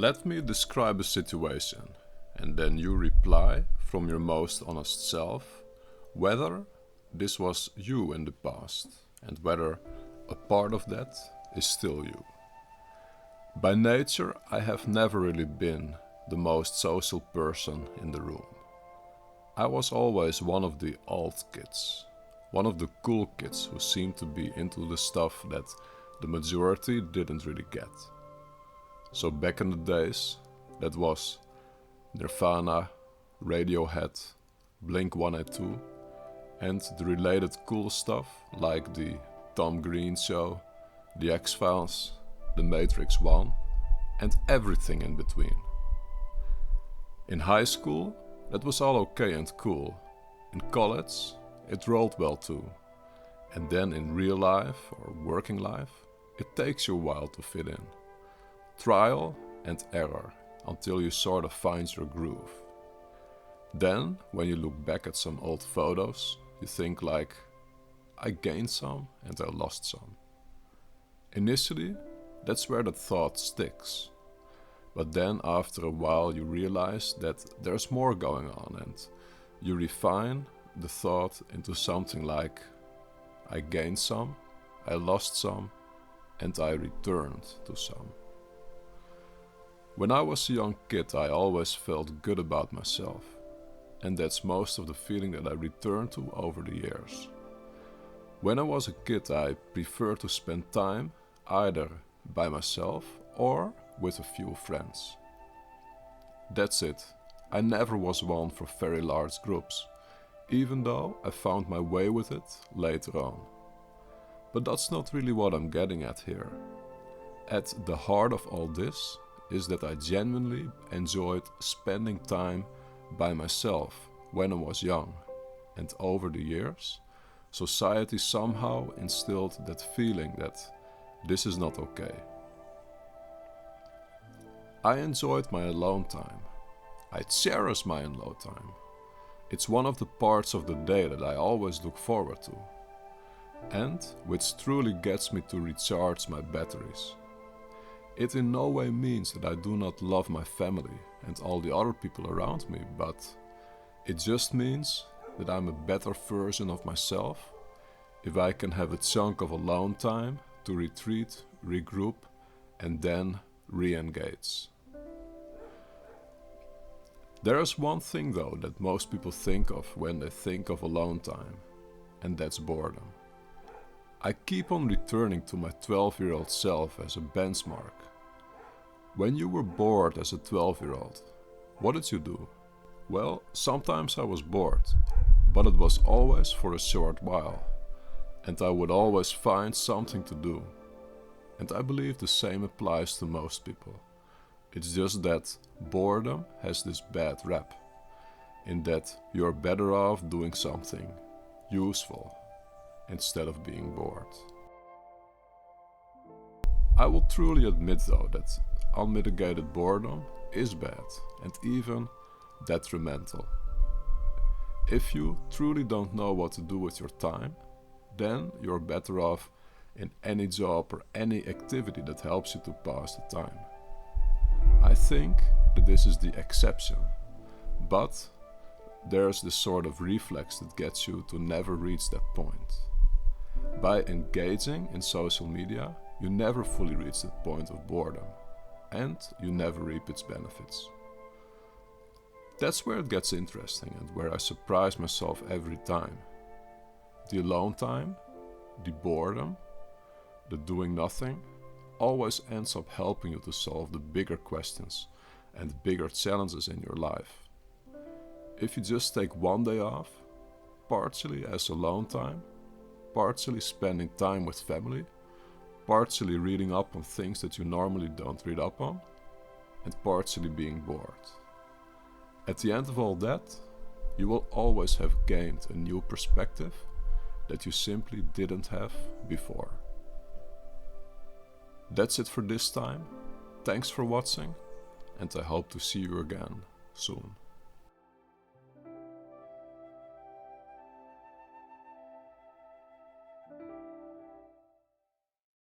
Let me describe a situation, and then you reply from your most honest self whether this was you in the past and whether a part of that is still you. By nature, I have never really been the most social person in the room. I was always one of the alt kids, one of the cool kids who seemed to be into the stuff that the majority didn't really get. So back in the days, that was Nirvana, Radiohead, Blink-182, and the related cool stuff like the Tom Green Show, The X-Files, The Matrix 1, and everything in between. In high school, that was all okay and cool. In college, it rolled well too. And then in real life or working life, it takes you a while to fit in. Trial and error until you sort of find your groove. Then, when you look back at some old photos, you think like, I gained some and I lost some. Initially, that's where that thought sticks. But then after a while you realize that there's more going on and you refine the thought into something like, I gained some, I lost some, and I returned to some. When I was a young kid, I always felt good about myself, and that's most of the feeling that I returned to over the years. When I was a kid, I preferred to spend time either by myself or with a few friends. That's it. I never was one for very large groups, even though I found my way with it later on. But that's not really what I'm getting at here. At the heart of all this is that I genuinely enjoyed spending time by myself when I was young, and over the years, society somehow instilled that feeling that this is not okay. I enjoyed my alone time. I cherish my alone time. It's one of the parts of the day that I always look forward to, and which truly gets me to recharge my batteries. It in no way means that I do not love my family and all the other people around me, but it just means that I'm a better version of myself if I can have a chunk of alone time to retreat, regroup, and then re-engage. There is one thing though that most people think of when they think of alone time, and that's boredom. I keep on returning to my 12-year-old self as a benchmark. When you were bored as a 12-year-old, what did you do? Well, sometimes I was bored, but it was always for a short while, and I would always find something to do. And I believe the same applies to most people. It's just that boredom has this bad rap, in that you're better off doing something useful instead of being bored. I will truly admit though that unmitigated boredom is bad and even detrimental. If you truly don't know what to do with your time, then you're better off in any job or any activity that helps you to pass the time. I think that this is the exception, but there's this sort of reflex that gets you to never reach that point. By engaging in social media, you never fully reach that point of boredom, and you never reap its benefits. That's where it gets interesting and where I surprise myself every time. The alone time, the boredom, the doing nothing, always ends up helping you to solve the bigger questions and bigger challenges in your life. If you just take one day off, partially as alone time, partially spending time with family, partially reading up on things that you normally don't read up on, and partially being bored. At the end of all that, you will always have gained a new perspective that you simply didn't have before. That's it for this time. Thanks for watching, and I hope to see you again soon.